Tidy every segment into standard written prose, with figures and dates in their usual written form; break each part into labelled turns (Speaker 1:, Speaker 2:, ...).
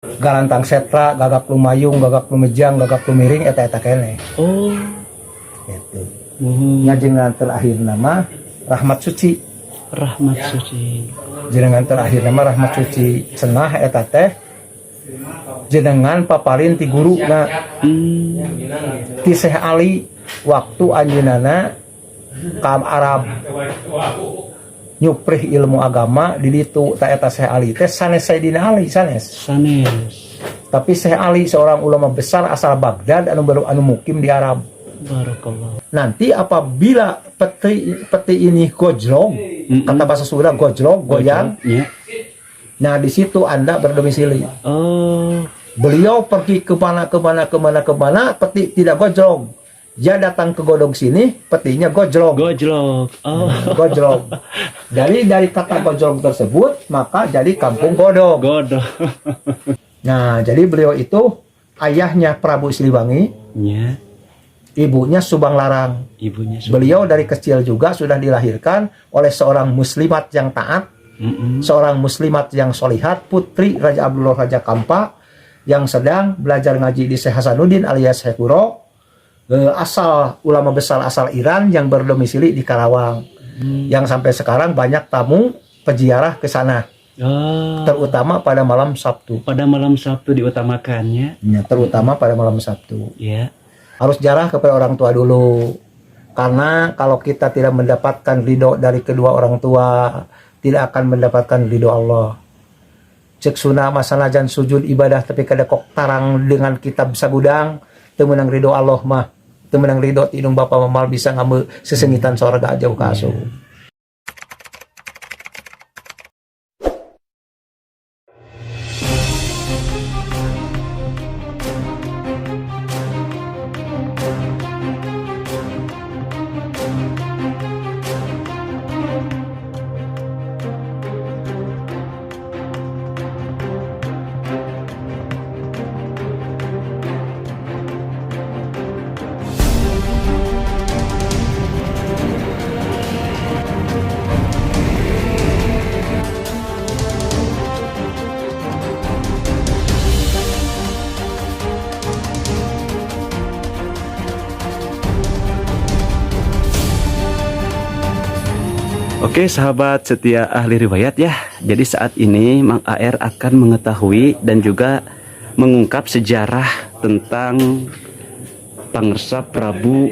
Speaker 1: Galantang setra, gagak lumayung, gagak lumejang, gagak lumiring, eta kene.
Speaker 2: Oh.
Speaker 1: Gitu. Jenengan terakhir nama Rahmat Suci.
Speaker 2: Rahmat Suci.
Speaker 1: Jenengan terakhir nama Rahmat Suci. Cenah eta teh jenengan paparin ti guru na ti Syekh Ali waktu anjeunana ka Arab nyuprih ilmu agama di ditu ta eta Syekh Ali teh sanes Sayyidina Ali sanes. Tapi Syekh Ali seorang ulama besar asal Baghdad anu mukim di Arab.
Speaker 2: Barakallah.
Speaker 1: Nanti apabila peti ini gojlog, kata bahasa Sunda gojlog, goyang.
Speaker 2: Ya.
Speaker 1: Nah di situ Anda berdomisili.
Speaker 2: Oh.
Speaker 1: Beliau pergi kemana, peti tidak gojlog. Dia datang ke godong sini, petinya gojlog.
Speaker 2: Gojlog. Oh.
Speaker 1: Gojlog. Dari kata gojlog tersebut, maka jadi kampung godog.
Speaker 2: Godog.
Speaker 1: Nah, jadi beliau itu ayahnya Prabu Siliwangi,
Speaker 2: Ya.
Speaker 1: ibunya Subang Larang. Beliau dari kecil juga sudah dilahirkan oleh seorang muslimat yang taat, seorang muslimat yang solihat, putri Raja Abdullah Raja Kampa, yang sedang belajar ngaji di Syekh Hasanuddin alias Syekh Kuro, asal ulama besar asal Iran yang berdomisili di Karawang, yang sampai sekarang banyak tamu peziarah ke sana, terutama pada malam Sabtu.
Speaker 2: Pada malam Sabtu diutamakannya.
Speaker 1: Ya, terutama pada malam Sabtu.
Speaker 2: Ya.
Speaker 1: Harus jarah kepada orang tua dulu, karena kalau kita tidak mendapatkan ridho dari kedua orang tua, tidak akan mendapatkan ridho Allah. Cek sunah masanajan sujud ibadah tapi kada kok tarang dengan kitab sagudang, temenang ridho Allah mah, temenang ridho tidung bapa mamal bisa ngambil sesengitan sorga jauh kasu.
Speaker 2: Oke sahabat setia ahli riwayat ya. Jadi saat ini Mang AR akan mengetahui dan juga mengungkap sejarah tentang pangersa Prabu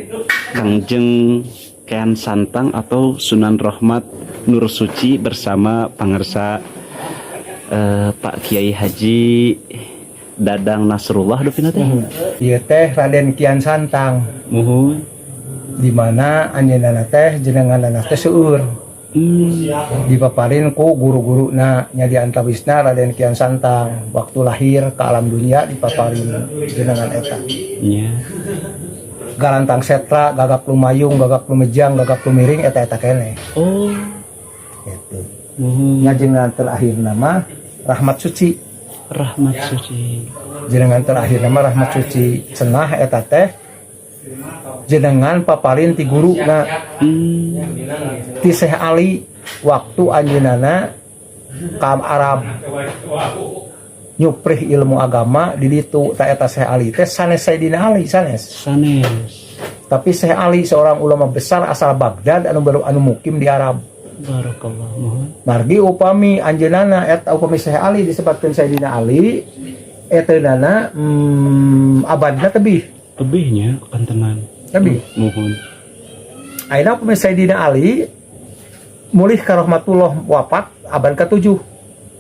Speaker 2: Kangjeng Kian Santang atau Sunan Rahmat Nur Suci bersama pangersa Pak Kiai Haji Dadang Nasrullah Dovina teh.
Speaker 1: Ieu teh Raden Kian Santang.
Speaker 2: Muhun.
Speaker 1: Di mana anjeunna teh jenenganna teh seueur. Dipaparin ku guru-guru nya di antawisna Raden Kian Santang waktu lahir ke alam dunia dipaparin jenengan eta.
Speaker 2: Iya.
Speaker 1: Galantang setra, gagak lumayung, gagak lumejang, gagak lumiring eta kene.
Speaker 2: Oh.
Speaker 1: Gitu. Jenengan terakhir nama Rahmat Suci.
Speaker 2: Rahmat Suci.
Speaker 1: Jenengan terakhir nama Rahmat Suci. Cenah eta teh jenengan paparin ti guru na ti Syekh Ali waktu anjeunana ka Arab nyuprih ilmu agama di ditu ta eta Syekh Ali teh sanes Sayyidina Ali sanes. Tapi Syekh Ali seorang ulama besar asal Baghdad anu mukim di Arab.
Speaker 2: Barakallah.
Speaker 1: Margi upami anjeunana eta upami Syekh Ali disebutkeun Sayyidina Ali eteunana abadna tebihnya
Speaker 2: kan tenan.
Speaker 1: Tapi
Speaker 2: Muhun.
Speaker 1: ayeuna upami Sayyidina Ali mulih ka rahmatullah wafat abad ke-7.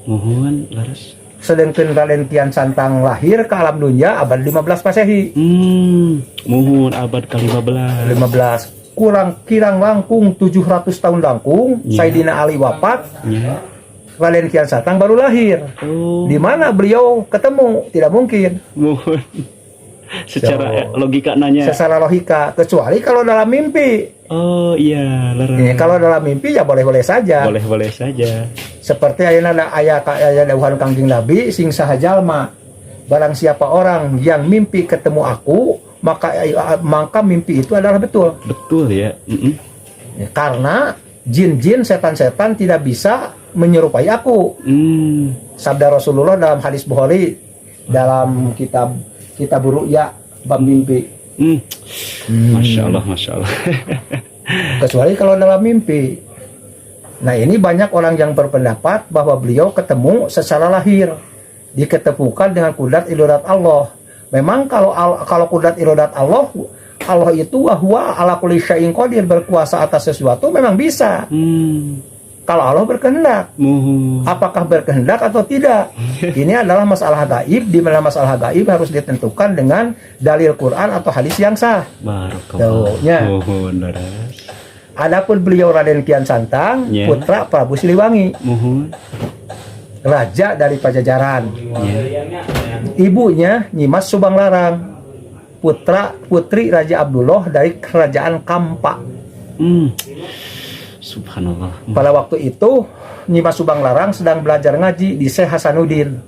Speaker 2: Muhun laras.
Speaker 1: Sedangkan Raden Kian Santang lahir ke alam dunia abad 15 Masehi.
Speaker 2: Muhun abad ke-15.
Speaker 1: 15. Kirang langkung 700 tahun langkung, Sayyidina Ali wafat. Raden Kian Santang baru lahir. Di mana beliau ketemu? Tidak mungkin.
Speaker 2: Muhun. Secara logika nanya.
Speaker 1: Secara logika, kecuali kalau dalam mimpi.
Speaker 2: Oh iya, larang.
Speaker 1: Kalau dalam mimpi ya boleh-boleh saja.
Speaker 2: Boleh-boleh saja.
Speaker 1: Seperti ayeuna aya dawuhan Kangjeng Nabi sing saha jalma. Barang siapa orang yang mimpi ketemu aku, maka mimpi itu adalah betul.
Speaker 2: Betul ya.
Speaker 1: Karena jin-jin, setan-setan tidak bisa menyerupai aku. Sabda Rasulullah dalam hadis Bukhari, dalam kitab Ru'ya bab mimpi.
Speaker 2: Masya Allah, Masya Allah.
Speaker 1: Kecuali kalau dalam mimpi. Nah, ini banyak orang yang berpendapat bahwa beliau ketemu secara lahir, diketemukan dengan kudrat irodat Allah. Memang kalau kudrat irodat Allah itu wahwa ala kulli syai'in qadir, berkuasa atas sesuatu memang bisa. Kalau Allah berkehendak. Apakah berkehendak atau tidak? Ini adalah masalah gaib. Di mana masalah gaib harus ditentukan dengan dalil Quran atau hadis yang sah.
Speaker 2: Barakallah.
Speaker 1: Adapun beliau Raden Kian Santang, putra Prabu Siliwangi, raja dari Pajajaran. Ibunya Nyimas Subang Larang, putri Raja Abdullah dari Kerajaan Kampa.
Speaker 2: Subhanallah.
Speaker 1: Pada waktu itu Nyimas Subang Larang sedang belajar ngaji di Syekh Hasanuddin,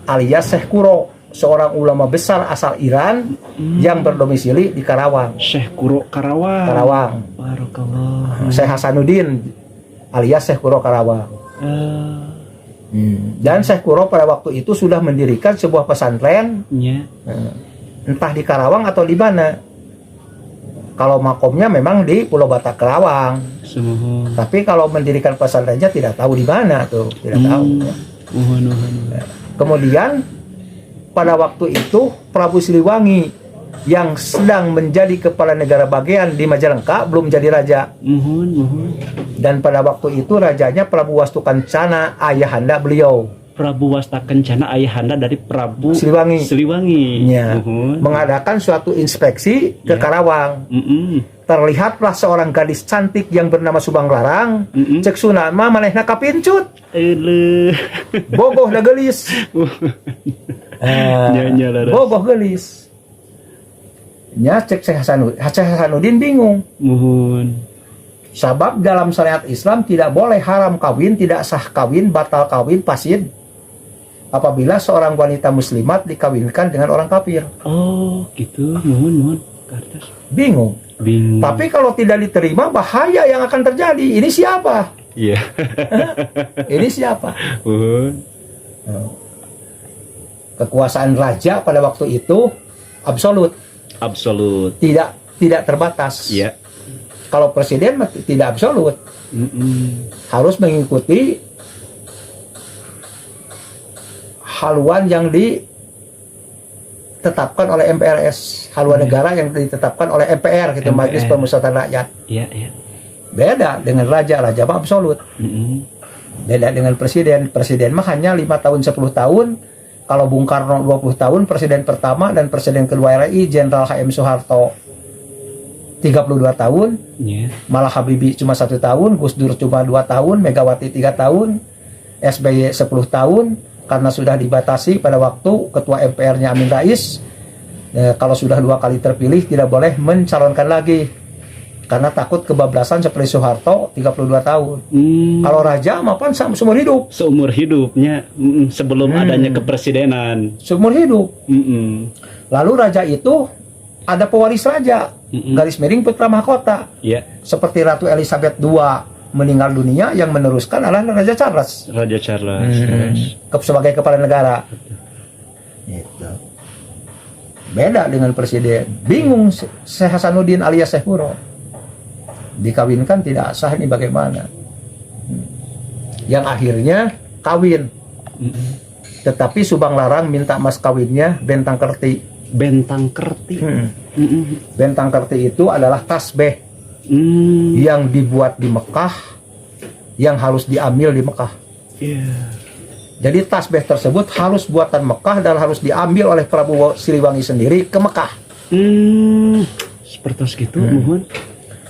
Speaker 1: alias Syekh Kuro, seorang ulama besar asal Iran yang berdomisili di Karawang.
Speaker 2: Syekh Kuro
Speaker 1: Karawang.
Speaker 2: Barakallah.
Speaker 1: Syekh Hasanuddin alias Syekh Kuro Karawang. Dan Syekh Kuro pada waktu itu sudah mendirikan sebuah pesantren, entah di Karawang atau di mana. Kalau makomnya memang di Pulau Batak Karawang. Tapi kalau mendirikan pesantrennya tidak tahu di mana tuh, tidak tahu. Kemudian pada waktu itu Prabu Siliwangi yang sedang menjadi kepala negara bagian di Majalengka, belum jadi raja. Dan pada waktu itu rajanya Prabu Wastukencana, ayahanda beliau.
Speaker 2: Prabu Wastukencana, ayahanda dari Prabu
Speaker 1: Siliwangi. Mengadakan suatu inspeksi ke Karawang. Terlihatlah seorang gadis cantik yang bernama Subang Larang. Cek sunama manehna kapincut. Bogoh da gelis. Bogoh gelis. Nya cek Syekh Hasanuddin bingung. Sabab dalam syariat Islam tidak boleh haram kawin, tidak sah kawin, batal kawin, fasid apabila seorang wanita muslimat dikawinkan dengan orang kafir.
Speaker 2: Oh, gitu. Mohon.
Speaker 1: Bingung. Tapi kalau tidak diterima, bahaya yang akan terjadi. Ini siapa?
Speaker 2: Iya.
Speaker 1: Ini siapa? Kekuasaan raja pada waktu itu absolut. Tidak terbatas.
Speaker 2: Iya.
Speaker 1: Kalau presiden tidak absolut. Harus mengikuti haluan yang ditetapkan oleh MPRS, haluan negara yang ditetapkan oleh MPR, gitu, Majelis Permusyawaratan Rakyat. Beda dengan raja mah absolut. Beda dengan presiden mah hanya 5 tahun 10 tahun. Kalau Bung Karno 20 tahun presiden pertama, dan presiden kedua RI Jenderal HM Soeharto 32 tahun. Malah Habibie cuma 1 tahun, Gus Dur cuma 2 tahun, Megawati 3 tahun, SBY 10 tahun. Karena sudah dibatasi pada waktu ketua MPR-nya Amin Rais, kalau sudah 2 kali terpilih tidak boleh mencalonkan lagi, karena takut kebablasan seperti Soeharto 32 tahun. Kalau raja mapan seumur hidup.
Speaker 2: Seumur hidupnya sebelum adanya kepresidenan.
Speaker 1: Seumur hidup. Lalu raja itu ada pewaris raja, garis miring putra mahkota. Seperti Ratu Elizabeth II meninggal dunia, yang meneruskan adalah Raja Charles. Sebagai kepala negara. Gitu. Beda dengan presiden. Bingung Syekh Hasanuddin alias Syekh Kuro. Dikawinkan tidak sah, ini bagaimana? Yang akhirnya kawin. Tetapi Subang Larang minta mas kawinnya bentang kerti.
Speaker 2: Bentang kerti.
Speaker 1: Bentang kerti itu adalah tasbih yang dibuat di Mekah, yang harus diambil di Mekah. Jadi tasbih tersebut harus buatan Mekah dan harus diambil oleh Prabu Siliwangi sendiri ke Mekah.
Speaker 2: Seperti itu. Mohon.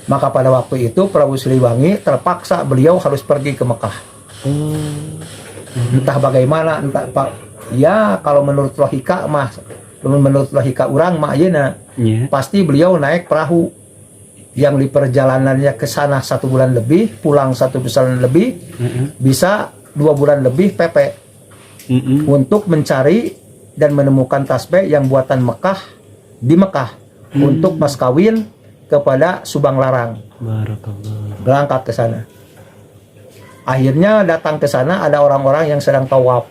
Speaker 1: Maka pada waktu itu Prabu Siliwangi terpaksa beliau harus pergi ke Mekah. Entah bagaimana, kalau menurut logika orang mah pasti beliau naik perahu yang di perjalanannya ke sana 1 bulan lebih, pulang 1 bulan lebih, bisa 2 bulan lebih PP untuk mencari dan menemukan tasbih yang buatan Mekah di Mekah untuk mas kawin kepada Subang Larang. Berangkat ke sana. Akhirnya datang ke sana ada orang-orang yang sedang tawaf.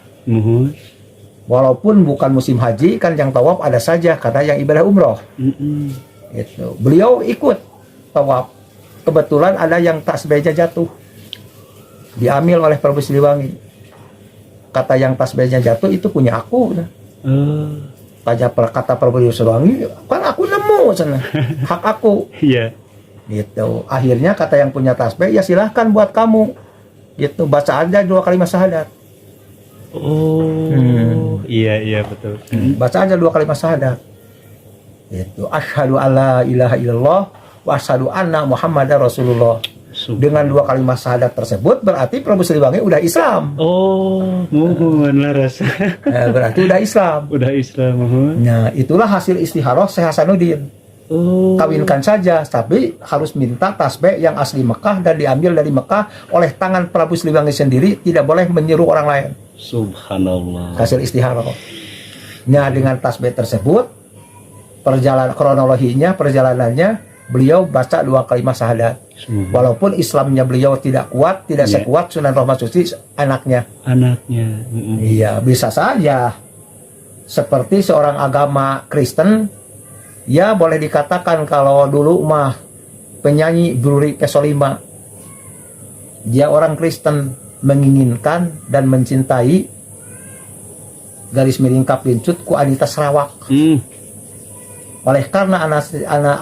Speaker 1: Walaupun bukan musim haji, kan yang tawaf ada saja karena yang ibadah umroh. Itu. Beliau ikut tawaf. Kebetulan ada yang tasbihnya jatuh. Diambil oleh Prabu Siliwangi. Kata yang tasbihnya jatuh itu punya aku. Kata Prabu Siliwangi, kan aku nemu sana. Hak aku.
Speaker 2: Iya.
Speaker 1: Gitu. Akhirnya kata yang punya tasbih, ya silahkan buat kamu. Gitu. Baca aja 2 kalimat syahadat.
Speaker 2: Iya betul.
Speaker 1: Baca aja 2 kalimat syahadat. Itu asyhadu alla ilaha illallah wa asyhadu anna muhammadar rasulullah. Dengan 2 kalimat syahadat tersebut berarti Prabu Siliwangi udah Islam.
Speaker 2: Mohon laras.
Speaker 1: Berarti udah Islam.
Speaker 2: Udah Islam, mohon.
Speaker 1: Nah, itulah hasil istikharah Syekh Hasanuddin. Kawinkan saja, tapi harus minta tasbih yang asli Mekah dan diambil dari Mekah oleh tangan Prabu Siliwangi sendiri, tidak boleh meniru orang lain.
Speaker 2: Subhanallah.
Speaker 1: Hasil istikharah. Nah, dengan tasbih tersebut, perjalanannya beliau baca 2 kalimat syahadat. Walaupun Islamnya beliau tidak kuat, tidak sekuat Sunan Rohmat Suci anaknya. Iya, bisa saja seperti seorang agama Kristen, ya boleh dikatakan kalau dulu mah penyanyi Bruri Kesolima, dia orang Kristen, menginginkan dan mencintai garis miring kaplincut ku Anita Sarawak. Oleh karena anak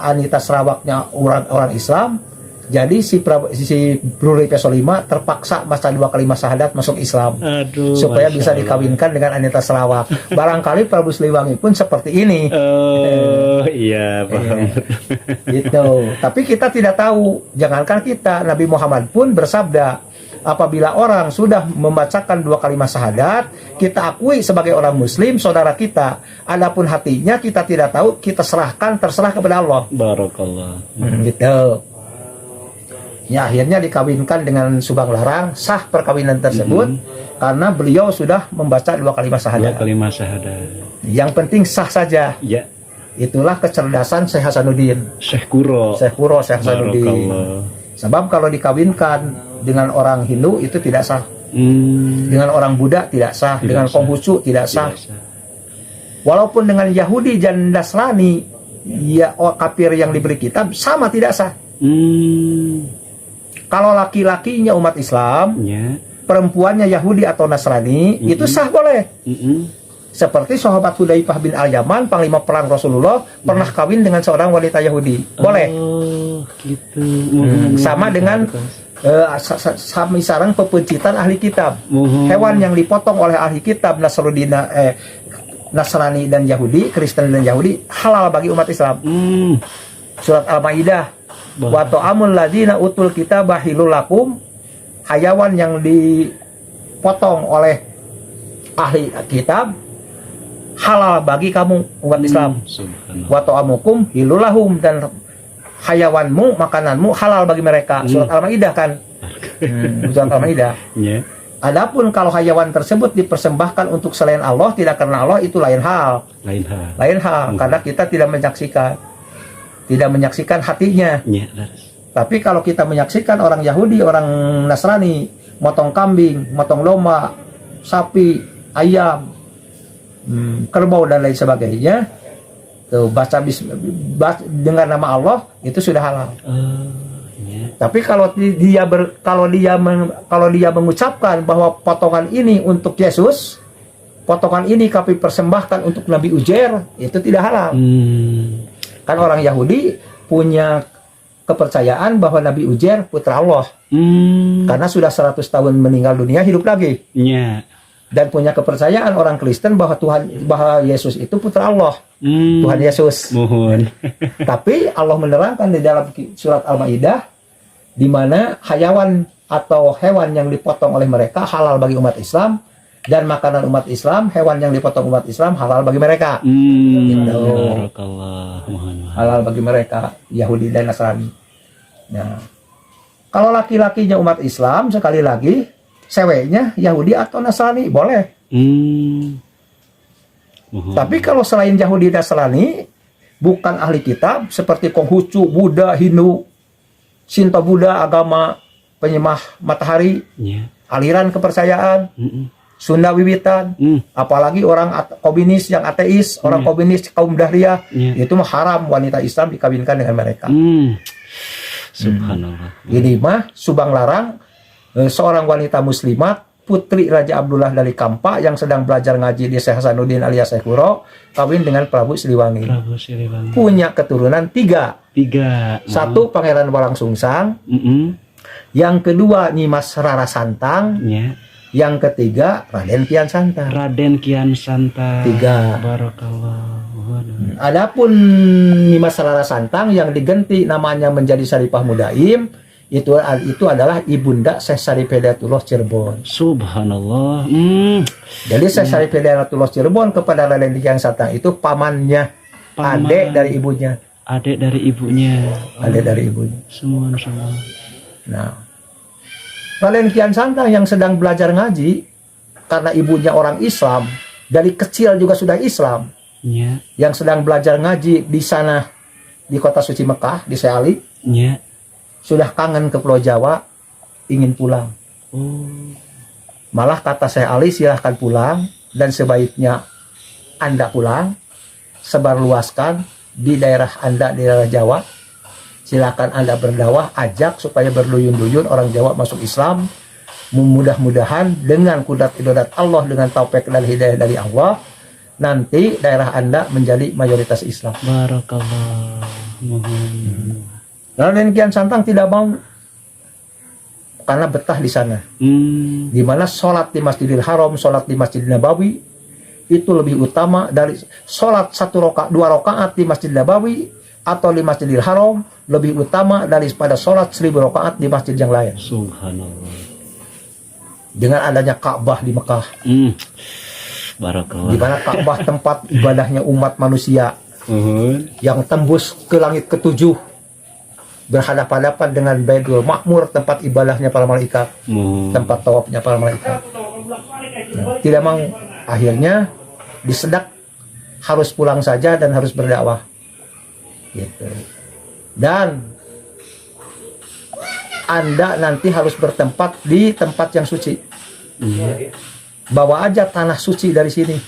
Speaker 1: Anita Sarawaknya orang Islam, jadi si Bruri Kesolima terpaksa baca 2 kalimat syahadat masuk Islam. Supaya bisa dikawinkan dengan Anita Sarawak. Barangkali Prabu Siliwangi pun seperti ini.
Speaker 2: Iya, paham.
Speaker 1: Gitu. Tapi kita tidak tahu. Jangankan kita, Nabi Muhammad pun bersabda, apabila orang sudah membacakan 2 kalimat syahadat, kita akui sebagai orang muslim, saudara kita. Adapun hatinya kita tidak tahu, kita terserah kepada Allah.
Speaker 2: Barakallah.
Speaker 1: Gitu. Ya, akhirnya dikawinkan dengan Subang Larang, sah perkawinan tersebut karena beliau sudah membaca 2 kalimat syahadat.
Speaker 2: 2 kalimat syahadat.
Speaker 1: Yang penting sah saja.
Speaker 2: Ya.
Speaker 1: Itulah kecerdasan Syekh Hasanuddin.
Speaker 2: Syekh
Speaker 1: Hasanuddin. Sebab kalau dikawinkan dengan orang Hindu itu tidak sah. Dengan orang Buddha tidak sah, dengan Konghucu tidak sah. Walaupun dengan Yahudi dan Nasrani, ya kafir yang diberi kitab sama tidak sah. Kalau laki-lakinya umat Islam, perempuannya Yahudi atau Nasrani, itu sah boleh. Seperti sahabat Hudzaifah bin Al-Yaman, panglima perang Rasulullah, pernah kawin dengan seorang wanita Yahudi. Boleh.
Speaker 2: Gitu.
Speaker 1: Sama dengan sami sarang pepencitan ahli kitab. Hewan yang dipotong oleh ahli kitab Nasrani dan Yahudi, Kristen dan Yahudi, halal bagi umat Islam. Surat Al-Maidah. Wa ta'amul ladzina utul kitaba halal lakum, hayawan yang dipotong oleh ahli kitab halal bagi kamu umat Islam. Wa ta'amukum halal lahum, dan hayawanmu, makananmu halal bagi mereka. Surat Al-Maidah kan. Surat Al-Maidah. Adapun kalau hayawan tersebut dipersembahkan untuk selain Allah, tidak karena Allah, itu lain hal. Karena kita tidak menyaksikan hatinya. Tapi kalau kita menyaksikan orang Yahudi, orang Nasrani motong kambing, motong domba, sapi, ayam, kerbau dan lain sebagainya, tuh baca dengan nama Allah, itu sudah halal. Tapi kalau dia mengucapkan bahwa potongan ini untuk Yesus, potongan ini kami persembahkan untuk Nabi Uzair, itu tidak halal. Kan orang Yahudi punya kepercayaan bahwa Nabi Uzair putra Allah. Karena sudah 100 tahun meninggal dunia, hidup lagi. Dan punya kepercayaan orang Kristen bahwa Yesus itu putra Allah. Tuhan Yesus. Tapi Allah menerangkan di dalam surat Al-Maidah, di mana hayawan atau hewan yang dipotong oleh mereka halal bagi umat Islam, dan makanan umat Islam, hewan yang dipotong umat Islam halal bagi mereka. Gitu. Halal bagi mereka, Yahudi dan Nasrani. Nah, kalau laki-lakinya umat Islam, sekali lagi, ceweknya Yahudi atau Nasrani, boleh. Tapi kalau selain Yahudi dan Nasrani, bukan ahli kitab, seperti Konghucu, Buddha, Hindu, Shinto Buddha, agama penyembah matahari, aliran kepercayaan, Sunda wiwitan, apalagi orang komunis yang ateis, orang komunis kaum Dahriyah, itu mah haram wanita Islam dikawinkan dengan mereka.
Speaker 2: Subhanallah.
Speaker 1: Ini mah Subang larang seorang wanita muslimat, putri Raja Abdullah dari Kampa yang sedang belajar ngaji di Syekh Hasanuddin alias Syekh Kuro, kawin dengan Prabu Siliwangi. Punya keturunan 3. Satu Pangeran Walang Sungsang, yang kedua Nyimas Rara Santang, yang ketiga Raden Kian Santang.
Speaker 2: 3. Barakallah.
Speaker 1: Adapun Nyimas Rara Santang yang diganti namanya menjadi Saripah Mudaim, itu adalah ibunda Syekh Syarif Hidayatullah Cirebon.
Speaker 2: Subhanallah.
Speaker 1: Jadi Syekh Syarif Hidayatullah Cirebon kepada Raden Kian Santang itu pamannya, adik dari ibunya.
Speaker 2: Adik dari ibunya.
Speaker 1: Semua. Nah, Raden Kian Santang yang sedang belajar ngaji karena ibunya orang Islam, dari kecil juga sudah Islam. Yang sedang belajar ngaji di sana di kota suci Mekah di Seali. Sudah kangen ke Pulau Jawa, ingin pulang. Malah kata Syekh Ali, silahkan pulang dan sebaiknya Anda pulang, sebarluaskan di daerah Anda, di daerah Jawa. Silakan Anda berdakwah, ajak supaya berduyun-duyun orang Jawa masuk Islam. Mudah-mudahan dengan kudrat idodat Allah, dengan taufik dan hidayah dari Allah, nanti daerah Anda menjadi mayoritas Islam.
Speaker 2: Barakallah.
Speaker 1: Raden Kian Santang tidak mau karena betah di sana. Di mana sholat di Masjidil Haram, sholat di Masjid Nabawi itu lebih utama dari sholat 2 rakaat di Masjid Nabawi atau di Masjidil Haram, lebih utama daripada sholat 1000 rakaat di masjid yang lain.
Speaker 2: Subhanallah.
Speaker 1: Dengan adanya Ka'bah di Mekah,
Speaker 2: Barakallah.
Speaker 1: di mana Ka'bah tempat ibadahnya umat manusia yang tembus ke langit ke-7, berhadapan-hadapan dengan Baitul Ma'mur, tempat ibadahnya para malaikat, tempat tawafnya para malaikat. Nah, tidak mau, akhirnya disedak harus pulang saja dan harus berdakwah. Gitu. Dan Anda nanti harus bertempat di tempat yang suci. Bawa aja tanah suci dari sini.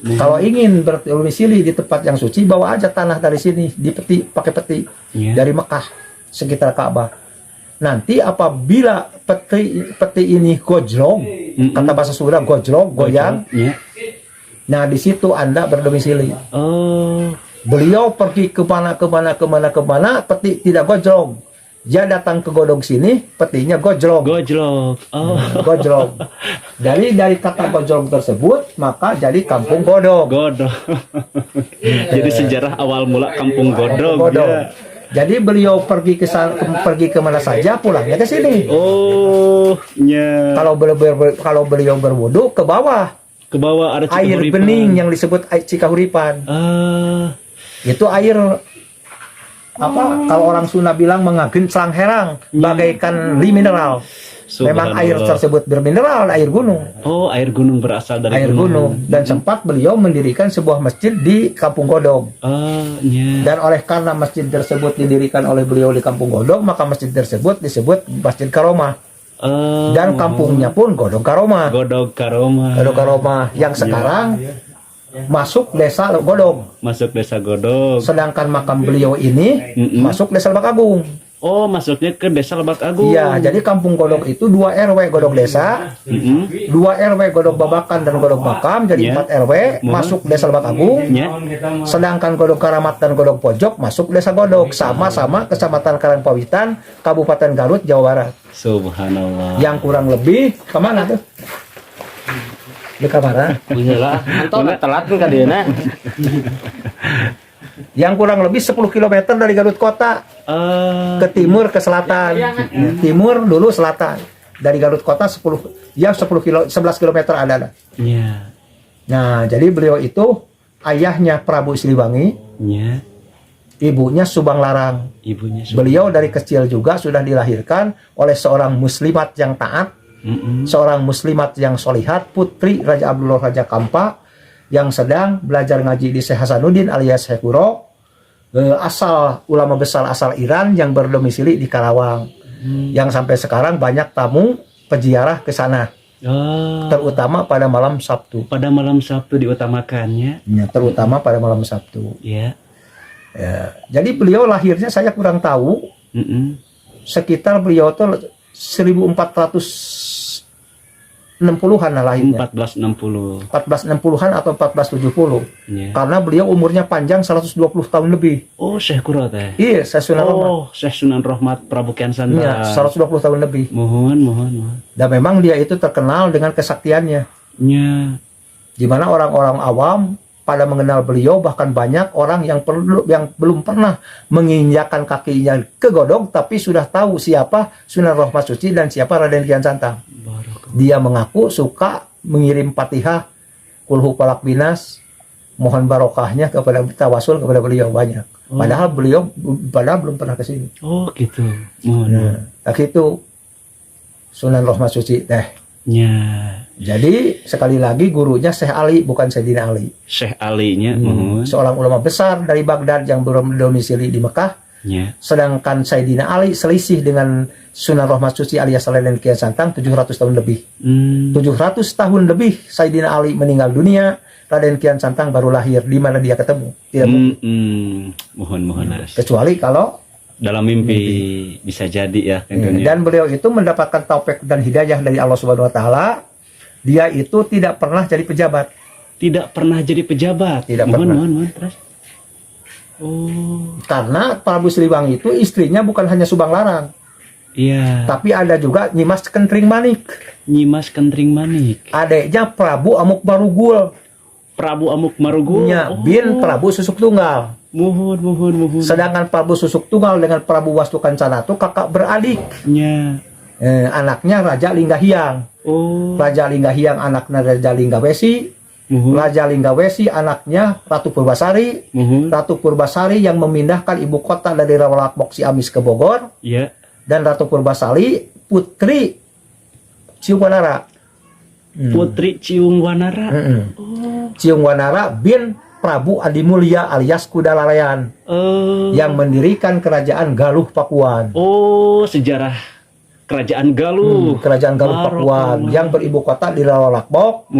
Speaker 1: Kalau ingin berdomisili di tempat yang suci, bawa aja tanah dari sini, di peti, pakai peti dari Mekah sekitar Ka'bah. Nanti apabila peti ini gojlong, kata bahasa Sunda gojlong, goyang, nah di situ Anda berdomisili. Beliau pergi kemana, peti tidak gojlong. Dia datang ke Godong sini, petinya gojlong. Gojlong. Dari kata gojlong tersebut, maka jadi Kampung Godong.
Speaker 2: Jadi sejarah awal mula Kampung Godong. Ya.
Speaker 1: Jadi beliau pergi pergi kemana saja, pulangnya ke sini. Kalau beliau berwudu ke bawah.
Speaker 2: Ke bawah ada
Speaker 1: air bening yang disebut air Cikahuripan. Itu air kalau orang Sunda bilang mengagen selang herang, bagaikan mineral. Memang air tersebut bermineral, air gunung.
Speaker 2: Air gunung berasal dari
Speaker 1: air gunung. Dan sempat beliau mendirikan sebuah masjid di Kampung Godong. Dan oleh karena masjid tersebut didirikan oleh beliau di Kampung Godong, maka masjid tersebut disebut Masjid Karomah. Dan kampungnya pun Godong Karomah. Godong Karomah yang sekarang masuk desa Godong. Sedangkan makam beliau ini masuk desa Lebak Agung.
Speaker 2: Masuknya ke desa Lebak Agung.
Speaker 1: Iya, jadi Kampung Godong itu 2 RW Godong desa, 2 RW Godong Babakan dan Godong Makam, jadi 4 RW masuk desa Lebak Agung. Sedangkan Godong Karamat dan Godong Pojok masuk desa Godong, sama-sama Kecamatan Karangpawitan, Kabupaten Garut, Jawa Barat.
Speaker 2: Subhanallah.
Speaker 1: Yang kurang lebih kemana tuh? Di kamar.
Speaker 2: Iyalah, telat kan dia.
Speaker 1: Yang kurang lebih 10 km dari Garut kota. Ke timur, ke selatan. Timur dulu, selatan. Dari Garut kota 11 km ada. Nah, jadi beliau itu ayahnya Prabu Siliwangi. Ibunya Subang Larang. Beliau dari kecil juga sudah dilahirkan oleh seorang muslimat yang taat. Seorang muslimat yang solihat, putri Raja Abdullah Raja Kampa, yang sedang belajar ngaji di Syekh Hasanuddin alias Syekh Kuro, asal ulama besar asal Iran yang berdomisili di Karawang, yang sampai sekarang banyak tamu peziarah ke sana.
Speaker 2: Oh,
Speaker 1: terutama pada malam Sabtu.
Speaker 2: pada malam Sabtu diutamakannya.
Speaker 1: Ya, terutama pada malam Sabtu.
Speaker 2: Ya.
Speaker 1: Ya. Jadi beliau lahirnya saya kurang tahu.
Speaker 2: Mm-mm.
Speaker 1: Sekitar beliau tuh 1460-an lah lahirnya.
Speaker 2: 1460.
Speaker 1: 1460-an atau 1470.
Speaker 2: Ya.
Speaker 1: Karena beliau umurnya panjang 120 tahun lebih.
Speaker 2: Oh, Syekh Kuro teh.
Speaker 1: Iya, saya Sunan Rahmat.
Speaker 2: Oh, Syekh Sunan Rahmat Prabu Kian Santang.
Speaker 1: Iya, 120 tahun lebih.
Speaker 2: Mohon.
Speaker 1: Dan memang dia itu terkenal dengan kesaktiannya.
Speaker 2: Ya.
Speaker 1: Di mana orang-orang awam pada mengenal beliau, bahkan banyak orang yang belum pernah menginjakkan kakinya ke Godong tapi sudah tahu siapa Sunan Rahmat Suci dan siapa Raden Kian Santang. Dia mengaku suka mengirim Fatihah, kulhu palak binas, mohon barokahnya kepada tawasul kepada beliau banyak. Padahal beliau belum pernah ke sini.
Speaker 2: Oh, gitu. Mohon.
Speaker 1: Nah, itu Sunan Rahmat Suci teh.
Speaker 2: Ya.
Speaker 1: Jadi sekali lagi gurunya Syekh Ali, bukan Sayyidina Ali.
Speaker 2: Syekh Ali-nya mohon.
Speaker 1: Seorang ulama besar dari Baghdad yang berdomisili di Mekah.
Speaker 2: Ya.
Speaker 1: Sedangkan Sayyidina Ali selisih dengan Sunan Rahmat Suci alias Raden Kian Santang 700 tahun lebih. 700 tahun lebih Sayyidina Ali meninggal dunia, Raden Kian Santang baru lahir. Di mana dia ketemu? Tidak mungkin.
Speaker 2: Mohon.
Speaker 1: Kecuali kalau
Speaker 2: Dalam mimpi bisa jadi ya.
Speaker 1: dan beliau itu mendapatkan taufik dan hidayah dari Allah Subhanahu wa taala. Dia itu tidak pernah jadi pejabat.
Speaker 2: Tidak pernah jadi pejabat.
Speaker 1: Tidak pernah.
Speaker 2: Mohon terus. Oh.
Speaker 1: Karena Prabu Siliwangi itu istrinya bukan hanya Subang Larang,
Speaker 2: Iya.
Speaker 1: tapi ada juga Nyimas Kentring Manik.
Speaker 2: Nyimas Kentring Manik.
Speaker 1: Adiknya Prabu Amuk Marugul.
Speaker 2: Prabu Amuk Marugul.
Speaker 1: Bin Prabu Susuk Tunggal.
Speaker 2: Mohon.
Speaker 1: Sedangkan Prabu Susuk Tunggal dengan Prabu Wastu Kancana itu kakak beradik.
Speaker 2: Ya.
Speaker 1: Anaknya Raja Linggahyang.
Speaker 2: Oh.
Speaker 1: Raja Linggahyang anaknya Raja Linggawesi. Raja Linggawesi anaknya Ratu Purbasari. Ratu Purbasari yang memindahkan ibu kota dari Rawalakbok Ciamis ke Bogor.
Speaker 2: Ya.
Speaker 1: Dan Ratu Purbasari putri Ciungwanara.
Speaker 2: Putri Ciungwanara.
Speaker 1: Ciungwanara bin Prabu Adi Mulia alias Kuda Lalayan yang mendirikan kerajaan Galuh Pakuan.
Speaker 2: Oh, sejarah kerajaan Galuh.
Speaker 1: Kerajaan Galuh Pakuan yang beribu kota di Rawalakbok,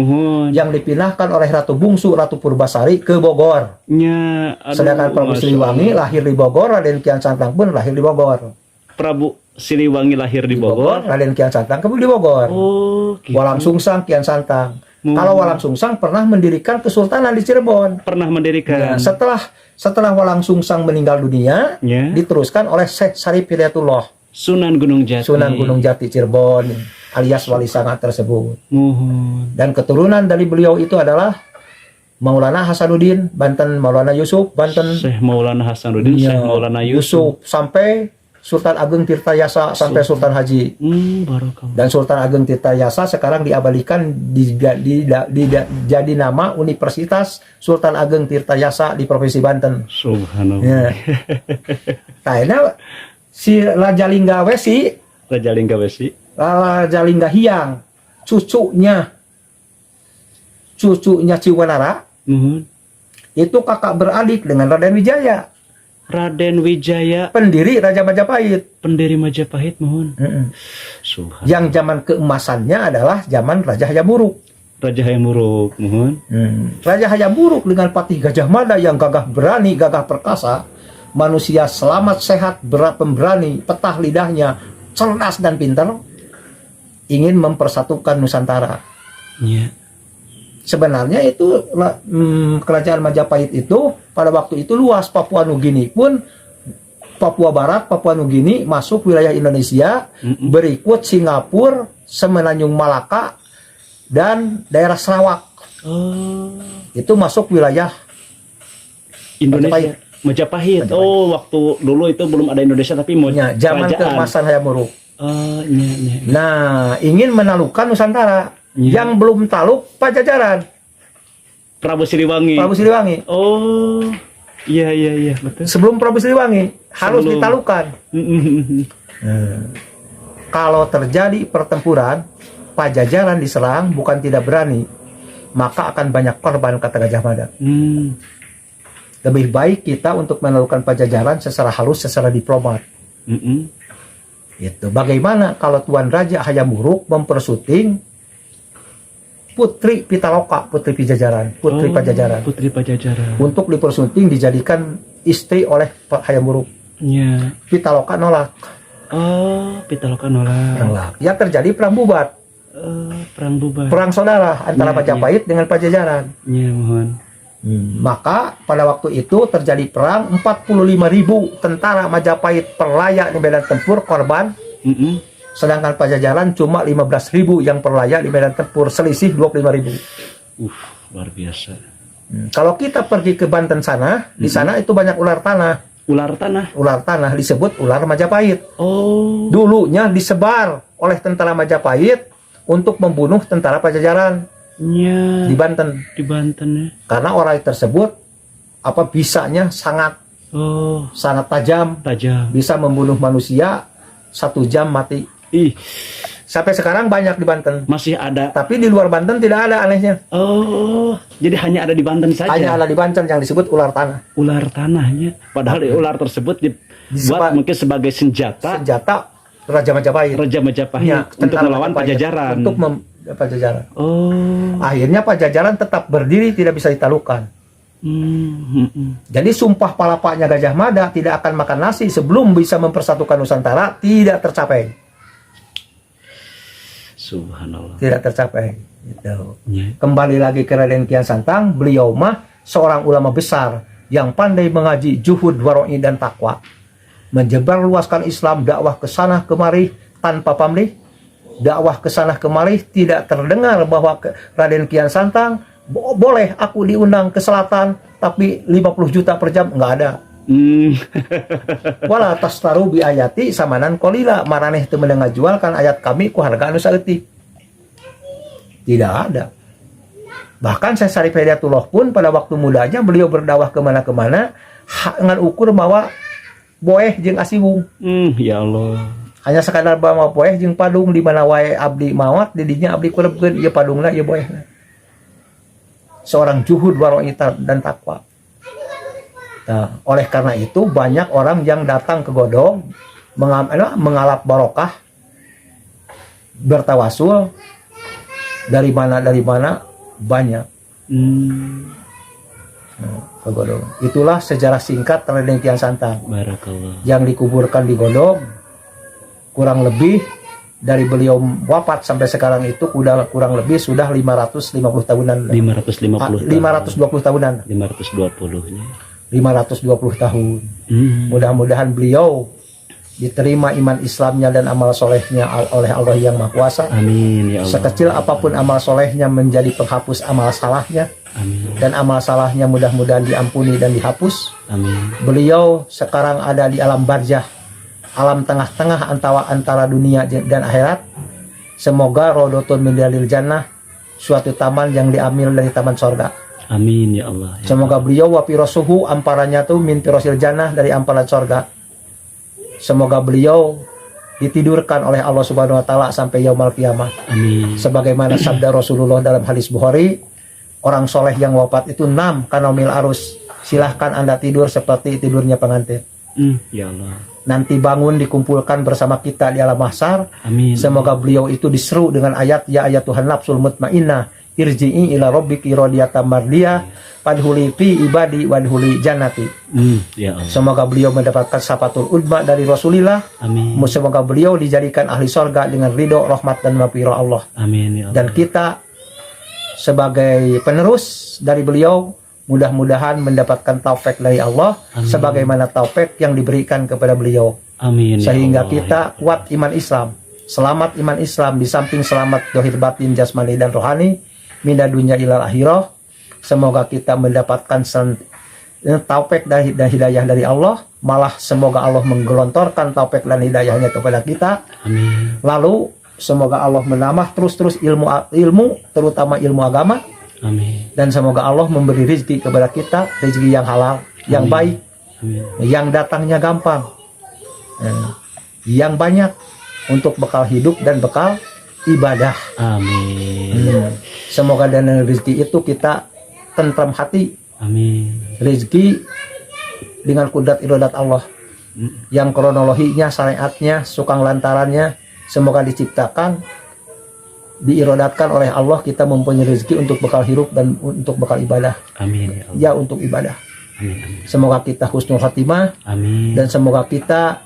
Speaker 1: yang dipindahkan oleh Ratu Bungsu Ratu Purbasari ke Bogor.
Speaker 2: Ya,
Speaker 1: Sedangkan Prabu Siliwangi lahir di Bogor, Raden Kian Santang pun lahir di Bogor.
Speaker 2: Prabu Siliwangi lahir di Bogor,
Speaker 1: Raden Kian Santang pun di Bogor.
Speaker 2: Oh, gitu.
Speaker 1: Walang Sungsang Kian Santang. Kalau Walang Sungsang pernah mendirikan kesultanan di Cirebon.
Speaker 2: Pernah mendirikan.
Speaker 1: Setelah Walang Sungsang meninggal dunia, diteruskan oleh Syekh Sarif Hidayatullah.
Speaker 2: Sunan Gunung Jati.
Speaker 1: Sunan Gunung Jati Cirebon alias Wali Sangat tersebut. Dan keturunan dari beliau itu adalah Maulana Hasanuddin Banten, Maulana Yusuf Banten,
Speaker 2: Syekh Maulana Hasanuddin, Syekh Maulana Yusuf,
Speaker 1: sampai Sultan Ageng Tirtayasa sampai Sultan Haji. Dan Sultan Ageng Tirtayasa sekarang diabadikan jadi nama Universitas Sultan Ageng Tirtayasa di Provinsi Banten.
Speaker 2: Subhanallah.
Speaker 1: Ya. Karena si Raja Linggawesi, Raja Linggahyang, cucunya Ciwanara, itu kakak beradik dengan Raden Wijaya.
Speaker 2: Raden Wijaya,
Speaker 1: pendiri Raja Majapahit.
Speaker 2: Pendiri Majapahit, mohon.
Speaker 1: Yang zaman keemasannya adalah zaman Raja Hayam Wuruk.
Speaker 2: Raja Hayam Wuruk, mohon.
Speaker 1: Raja Hayam Wuruk dengan Patih Gajah Mada yang gagah berani, gagah perkasa, manusia selamat sehat, pemberani, petah lidahnya, cerdas dan pintar, ingin mempersatukan Nusantara.
Speaker 2: Ya.
Speaker 1: Sebenarnya itu kerajaan Majapahit itu pada waktu itu luas. Papua Nugini pun, Papua Barat, Papua Nugini masuk wilayah Indonesia, berikut Singapura, Semenanjung Malaka, dan daerah Sarawak. Itu masuk wilayah
Speaker 2: Indonesia. Majapahit. Oh, waktu dulu itu belum ada Indonesia tapi
Speaker 1: zaman keemasan Hayam Wuruk. Nah, ingin menaklukkan Nusantara. Yang belum taluk Pajajaran.
Speaker 2: Prabu Siliwangi.
Speaker 1: Oh,
Speaker 2: iya, betul.
Speaker 1: Sebelum Prabu Siliwangi harus ditaklukkan. Kalau terjadi pertempuran, Pajajaran diserang bukan tidak berani, maka akan banyak korban, kata Gajah Mada. Lebih baik kita untuk menaklukkan Pajajaran secara halus, secara diplomat. Itu. Bagaimana kalau Tuan Raja Hayam Wuruk mempersuting Putri Pitaloka, Putri Pajajaran, Putri Pajajaran.
Speaker 2: Putri Pajajaran.
Speaker 1: Untuk dipersunting dijadikan istri oleh Pak Hayam Wuruk.
Speaker 2: Ya.
Speaker 1: Pitaloka nolak.
Speaker 2: Oh, Pitaloka nolak.
Speaker 1: Ya terjadi perang bubat.
Speaker 2: Perang bubar.
Speaker 1: Perang saudara antara Majapahit dengan Pajajaran.
Speaker 2: Ya, mohon.
Speaker 1: Maka pada waktu itu terjadi perang, 45.000 tentara Majapahit perlayak di medan tempur korban. Sedangkan Pajajaran cuma 15.000 yang perlayak di medan tempur, selisih 25.000.
Speaker 2: Luar biasa.
Speaker 1: Kalau kita pergi ke Banten sana, di sana itu banyak ular tanah. Ular tanah disebut ular Majapahit.
Speaker 2: Oh.
Speaker 1: Dulunya disebar oleh tentara Majapahit untuk membunuh tentara Pajajaran.
Speaker 2: Ya.
Speaker 1: Di Banten.
Speaker 2: Ya.
Speaker 1: Karena orang tersebut bisanya sangat tajam. Bisa membunuh manusia 1 jam mati. Sampai sekarang banyak di Banten.
Speaker 2: Masih ada.
Speaker 1: Tapi di luar Banten tidak ada anehnya.
Speaker 2: Oh, jadi hanya ada di Banten saja.
Speaker 1: Hanya ada di Banten yang disebut ular tanah.
Speaker 2: Ular tanahnya. Padahal ular tersebut dibuat mungkin sebagai senjata
Speaker 1: Raja Majapahit.
Speaker 2: Ya, untuk melawan Pajajaran.
Speaker 1: Untuk Pajajaran.
Speaker 2: Oh.
Speaker 1: Akhirnya Pajajaran tetap berdiri, tidak bisa ditaklukkan. Jadi sumpah palapanya Gajah Mada tidak akan makan nasi sebelum bisa mempersatukan Nusantara tidak tercapai.
Speaker 2: Subhanallah.
Speaker 1: Tidak tercapai. Gitu.
Speaker 2: Ya.
Speaker 1: Kembali lagi ke Raden Kian Santang, beliau mah seorang ulama besar yang pandai mengaji juhud, waroi dan takwa. Menyebar luaskan Islam, dakwah ke sana kemari tanpa pamrih. Dakwah ke sana kemari tidak terdengar bahwa Raden Kian Santang boleh aku diundang ke selatan tapi 50 juta per jam, nggak ada. Wala tastaru bi ayati samanan kolila, maraneh teu mendengar jualkan ayat kami ku harga anu saeutik. Tidak ada. Bahkan Syekh Syarif Hidayatullah pun pada waktu mudanya beliau berdakwah kemana-kemana dengan ukur bawa boeh jeung asiwung.
Speaker 2: Ya Allah.
Speaker 1: Hanya sekadar bawa boeh jeung padung, di mana wae abdi mawat di dinya abdi kurebkeun ieu padungna ieu boehna. Seorang juhud, waroi dan takwa. Nah, oleh karena itu banyak orang yang datang ke Godong mengalap barokah, bertawasul dari mana banyak. Ke Godong. Itulah sejarah singkat Raden Kian Santang.
Speaker 2: Barakallah.
Speaker 1: Yang dikuburkan di Godong, kurang lebih dari beliau wafat sampai sekarang itu kurang lebih sudah 550 tahunan. 520 tahunan. 520 tahun. Mudah-mudahan beliau diterima iman Islamnya dan amal solehnya oleh Allah yang Maha Kuasa.
Speaker 2: Amin ya Allah.
Speaker 1: Sekecil apapun amal solehnya menjadi penghapus amal salahnya.
Speaker 2: Amin.
Speaker 1: Dan amal salahnya mudah-mudahan diampuni dan dihapus.
Speaker 2: Amin.
Speaker 1: Beliau sekarang ada di alam barzah, alam tengah-tengah antara dunia dan akhirat. Semoga Rodotun min Riyadil Jannah, suatu taman yang diambil dari taman sorga.
Speaker 2: Amin ya Allah. Ya.
Speaker 1: Semoga beliau wapirosuhu, amparannya tuh min pirosil jannah, dari amparan sorga. Semoga beliau ditidurkan oleh Allah Subhanahu wa taala sampai yaumul kiamah.
Speaker 2: Amin.
Speaker 1: Sebagaimana sabda Rasulullah dalam hadis Bukhari, orang soleh yang wafat itu 6 kanomil arus. Silahkan Anda tidur seperti tidurnya pengantin.
Speaker 2: Ya Allah.
Speaker 1: Nanti bangun dikumpulkan bersama kita di alam mahsyar.
Speaker 2: Amin.
Speaker 1: Semoga beliau itu diseru dengan ayat ya ayatuhan nafsul mutmainnah irji'i ila rabbiki radiyatan mardiyah fadhuli fi ibadi wadhuli jannati.
Speaker 2: Ya Allah.
Speaker 1: Semoga beliau mendapatkan syafatul udma dari Rasulullah.
Speaker 2: Amin.
Speaker 1: Semoga beliau dijadikan ahli sorga dengan ridho, rahmat dan maghfirah Allah.
Speaker 2: Amin ya Allah.
Speaker 1: Dan kita sebagai penerus dari beliau mudah-mudahan mendapatkan taufik dari Allah. Amin. Sebagaimana taufik yang diberikan kepada beliau.
Speaker 2: Amin.
Speaker 1: Sehingga
Speaker 2: ya Allah.
Speaker 1: kita kuat iman Islam, selamat iman Islam, di samping selamat dohir batin jasmani dan rohani minda dunya ilal akhirah. Semoga kita mendapatkan taufik dan hidayah dari Allah. Malah semoga Allah menggelontorkan taufik dan hidayahnya kepada kita.
Speaker 2: Amin.
Speaker 1: Lalu semoga Allah menambah terus ilmu terutama ilmu agama.
Speaker 2: Amin.
Speaker 1: Dan semoga Allah memberi rezeki kepada kita, rezeki yang halal, yang baik. Amin. Yang datangnya gampang, yang banyak untuk bekal hidup dan bekal ibadah.
Speaker 2: Amin.
Speaker 1: Semoga dengan rezeki itu kita tentram hati.
Speaker 2: Amin.
Speaker 1: Rezeki dengan kudrat irodat Allah, yang kronologinya, syariatnya, sukang lantarannya semoga diciptakan diirodatkan oleh Allah kita mempunyai rezeki untuk bekal hidup dan untuk bekal ibadah.
Speaker 2: Amin ya Allah.
Speaker 1: Ya, untuk ibadah.
Speaker 2: Amin, amin.
Speaker 1: Semoga kita husnul khatimah.
Speaker 2: Amin.
Speaker 1: Dan semoga kita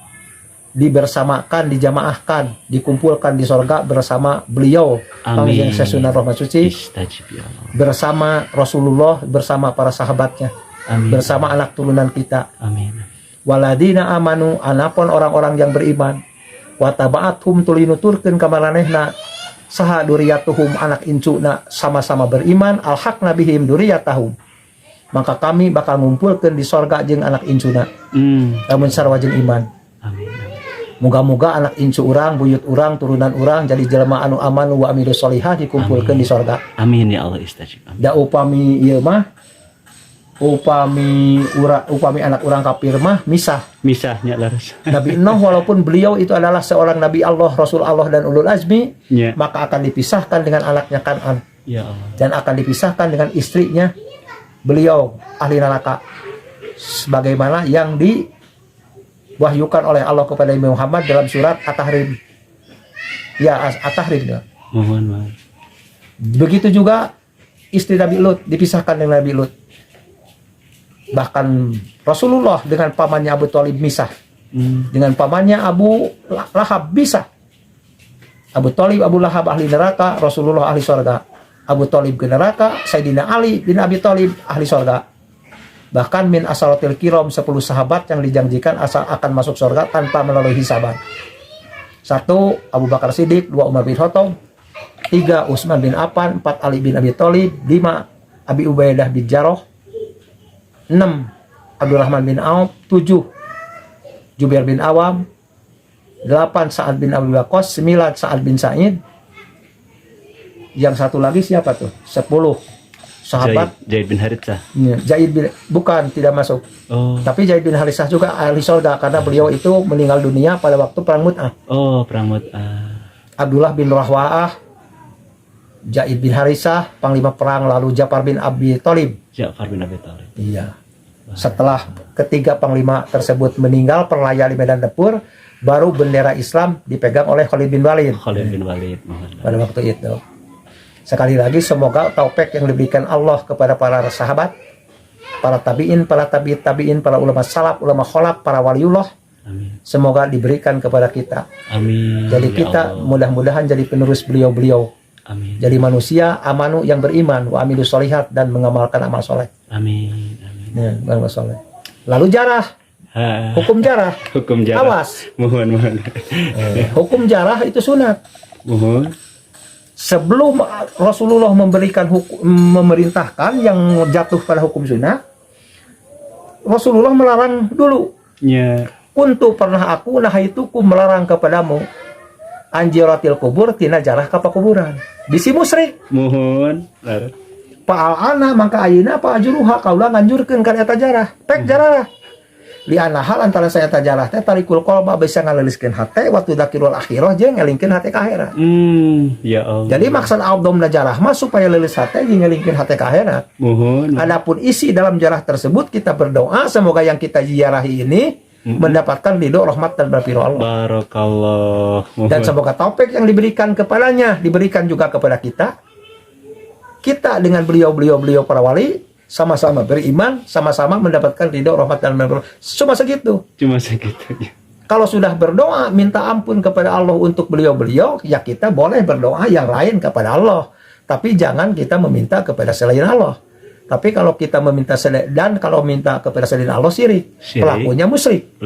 Speaker 1: dibersamakan, dijamaahkan, dikumpulkan di sorga bersama beliau, Panjang Sunan Rahmat Suci,
Speaker 2: Istajib ya Allah.
Speaker 1: bersama Rasulullah, bersama para sahabatnya,
Speaker 2: Amin.
Speaker 1: bersama anak turunan kita.
Speaker 2: Amin.
Speaker 1: Waladina amanu, anapun orang-orang yang beriman, wataba'athum tulinuturkeun ka maranehna saha duriyatuhum anak incuna sama-sama beriman, alhaqna bihim duriyatahum, maka kami bakal ngumpulkeun di sorga jeung anak incuna lamun sarua jeung iman.
Speaker 2: Amin.
Speaker 1: Moga-moga anak incu urang, buyut urang, turunan urang jadi jelema anu amanu wa amilus solihah dikumpulkeun di sorga.
Speaker 2: Amin ya Allah, istajib. Amin.
Speaker 1: Da upami ieu mah upami anak urang kafir mah
Speaker 2: Misahnya laras.
Speaker 1: Nabi Nuh walaupun beliau itu adalah seorang nabi Allah, Rasul Allah dan ulul azmi,
Speaker 2: Ya.
Speaker 1: maka akan dipisahkan dengan anaknya Kan'an
Speaker 2: Ya Allah.
Speaker 1: dan akan dipisahkan dengan istrinya beliau ahli neraka, sebagaimana yang diwahyukan oleh Allah kepada Nabi Muhammad dalam surat At-Tahrim. Ya, At-Tahrim ya.
Speaker 2: Mohon.
Speaker 1: Begitu juga istri Nabi Lut dipisahkan dengan Nabi Lut. Bahkan Rasulullah dengan pamannya Abu Thalib misah. Dengan pamannya Abu Lahab bisa. Abu Thalib, Abu Lahab ahli neraka, Rasulullah ahli surga. Abu Thalib ke neraka, Sayyidina Ali bin Abi Thalib ahli surga. Bahkan min asaratil kiram 10 sahabat yang dijanjikan akan masuk surga tanpa melalui hisaban. 1 Abu Bakar Siddiq, 2 Umar bin Khattab, 3 Utsman bin Affan, 4 Ali bin Abi Thalib, 5 Abi Ubaidah bin Jarrah, 6 Abdurrahman bin Auf, 7 Jubair bin Awam, 8 Sa'ad bin Abi Waqqas, 9 Sa'ad bin Sa'id. Yang satu lagi siapa tuh? 10 sahabat
Speaker 2: Zaid bin Haritsah.
Speaker 1: Zaid bin, bukan, tidak masuk. Tapi Zaid bin Haritsah juga ahli surga karena beliau itu meninggal dunia pada waktu perang Mu'tah.
Speaker 2: Perang Mu'tah.
Speaker 1: Abdullah bin Rahwa'ah, Zaid bin Haritsah, panglima perang, lalu Ja'far bin Abi Thalib.
Speaker 2: Ja'far bin Abi Thalib.
Speaker 1: Iya. Setelah ketiga panglima tersebut meninggal perlayar di medan tempur, baru bendera Islam dipegang oleh Khalid bin Walid.
Speaker 2: Khalid bin Walid.
Speaker 1: Pada waktu itu. Sekali lagi semoga taufik yang diberikan Allah kepada para sahabat, para tabi'in, para tabi'in, para ulama salaf, ulama kholaf, para waliullah.
Speaker 2: Amin.
Speaker 1: Semoga diberikan kepada kita.
Speaker 2: Amin.
Speaker 1: Jadi kita mudah-mudahan jadi penerus beliau-beliau.
Speaker 2: Amin.
Speaker 1: Jadi manusia amanu yang beriman, wa amilus solihat, dan mengamalkan amal soleh.
Speaker 2: Amin.
Speaker 1: Ya, amal soleh. Lalu jarah. Hukum jarah.
Speaker 2: Hukum jarah.
Speaker 1: Awas.
Speaker 2: Mohon.
Speaker 1: Hukum jarah itu sunat.
Speaker 2: Mohon.
Speaker 1: Sebelum Rasulullah memerintahkan yang jatuh pada hukum sunnah, Rasulullah melarang dulu.
Speaker 2: Ya.
Speaker 1: Kuntu pernah aku nahaituku melarang kepadamu anjiratil kubur tina jarah ka kuburan. Bisi musyrik.
Speaker 2: Mohon.
Speaker 1: Pa'al ana maka ayeuna pa ajruha kaula nganjurkeun ka eta jarah. Pek jarah. Li ana hal antara saya eta jarah teh tarikul qalba bisa ngaleliskeun hate waktu dakirul akhirah jeung ngelingkeun hate ka akhirat.
Speaker 2: Ya Allah.
Speaker 1: Jadi maksud abdomna jarah mah supaya leulis hate jeung ngelingkeun hate ka akhirat.
Speaker 2: Mohon.
Speaker 1: Adapun isi dalam jarah tersebut kita berdoa semoga yang kita ziarahi ini mendapatkan ridho rahmat dan berfirman Allah.
Speaker 2: Barakallah.
Speaker 1: Dan semoga taufik yang diberikan kepadanya diberikan juga kepada kita. Kita dengan beliau para wali sama-sama beriman, sama-sama mendapatkan ridho rahmat dan berfirman. Cuma segitu. Kalau sudah berdoa minta ampun kepada Allah untuk beliau-beliau, ya kita boleh berdoa yang lain kepada Allah. Tapi jangan kita meminta kepada selain Allah. Tapi kalau kita meminta dan kalau minta kepada selain Allah syirik. Pelakunya musyrik.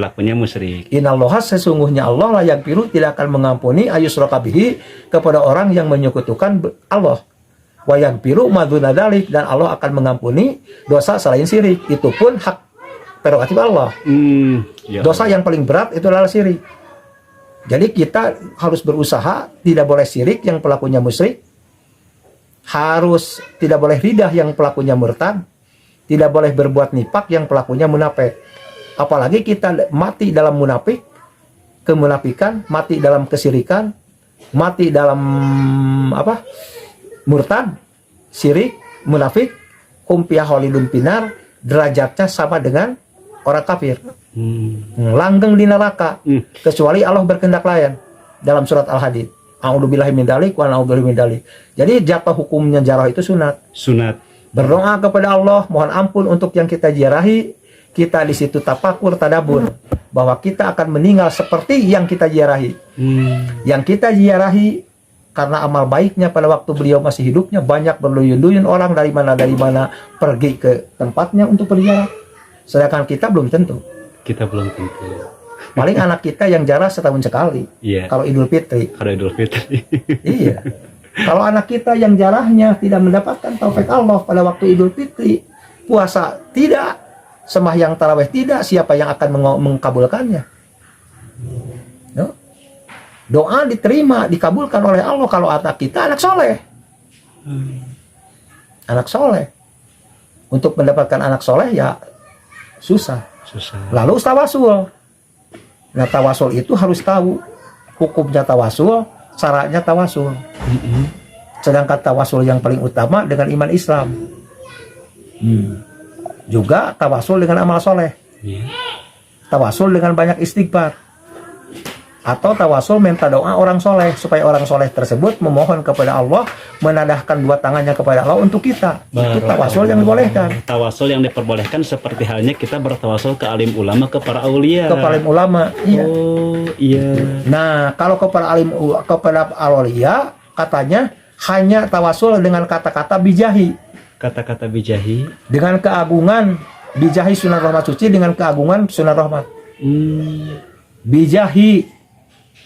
Speaker 1: Innallaha sesungguhnya Allah la yaghfiru tidak akan mengampuni ayyusyraka bihi kepada orang yang menyekutukan Allah. Wa yaghfiru ma dzuna dzalik dan Allah akan mengampuni dosa selain syirik. Itu pun hak prerogatif Allah. Dosa yang paling berat itu adalah syirik. Jadi kita harus berusaha tidak boleh syirik yang pelakunya musyrik. Harus tidak boleh ridah yang pelakunya murtad, tidak boleh berbuat nifak yang pelakunya munafik. Apalagi kita mati dalam munafik, kemunafikan, mati dalam kesyirikan, mati dalam murtad, syirik, munafik, humpia holidun pinar, derajatnya sama dengan orang kafir. Langgeng di neraka, kecuali Allah berkehendak lain dalam surat Al-Hadid A'udzubillahi min dzalik wa na'udzubillahi min dzalik. Jadi jatuh hukumnya ziarah itu sunat.
Speaker 2: Sunat.
Speaker 1: Berdoa kepada Allah, mohon ampun untuk yang kita ziarahi. Kita di situ tafakur, tadabur bahwa kita akan meninggal seperti yang kita ziarahi. Yang kita ziarahi karena amal baiknya pada waktu beliau masih hidupnya banyak berluyun-luyun orang dari mana pergi ke tempatnya untuk berziarah. Sedangkan kita belum tentu.
Speaker 2: Kita belum tentu.
Speaker 1: Paling anak kita yang ziarah setahun sekali.
Speaker 2: Iya.
Speaker 1: Kalau Idul Fitri.
Speaker 2: Kalau Idul Fitri.
Speaker 1: Iya. Kalau anak kita yang ziarahnya tidak mendapatkan taufik Allah pada waktu Idul Fitri, puasa tidak, sembahyang tarawih tidak, siapa yang akan mengkabulkannya? No? Doa diterima, dikabulkan oleh Allah kalau anak kita anak soleh. Anak soleh. Untuk mendapatkan anak soleh ya susah. Lalu tawasul. Nah tawasul itu harus tahu hukumnya tawasul, syaratnya tawasul. Sedangkan tawasul yang paling utama dengan iman Islam. Juga tawasul dengan amal soleh, tawasul dengan banyak istighfar, atau tawasul minta doa orang soleh supaya orang soleh tersebut memohon kepada Allah, menadahkan dua tangannya kepada Allah untuk kita. Itu tawasul yang dibolehkan.
Speaker 2: Tawasul yang diperbolehkan seperti halnya kita bertawasul ke alim ulama, ke para aulia.
Speaker 1: Ke alim ulama. Iya.
Speaker 2: Oh iya.
Speaker 1: Nah kalau kepada aulia katanya hanya tawasul dengan kata-kata bijahi.
Speaker 2: Kata-kata bijahi
Speaker 1: Dengan keagungan bijahi sunnah rahmat suci, dengan keagungan sunnah rahmat. Bijahi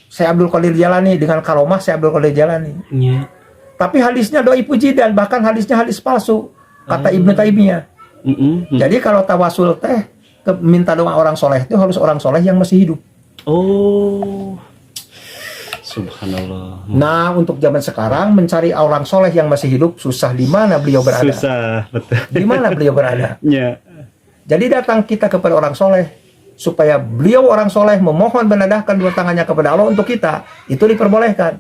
Speaker 1: Syekh Abdul Qadir Jalani, dengan karomah Syekh Abdul Qadir Jalani. Tapi hadisnya doi puji dan bahkan hadisnya hadis palsu kata Ibnu Taimiyah. Jadi kalau tawasul teh minta doa orang soleh itu harus orang soleh yang masih hidup.
Speaker 2: Oh, subhanallah.
Speaker 1: Nah untuk zaman sekarang mencari orang soleh yang masih hidup susah. Di mana beliau berada?
Speaker 2: Susah, betul.
Speaker 1: Di mana beliau berada?
Speaker 2: Ya.
Speaker 1: Jadi datang kita kepada orang soleh supaya beliau orang soleh memohon menadahkan dua tangannya kepada Allah untuk kita, itu diperbolehkan.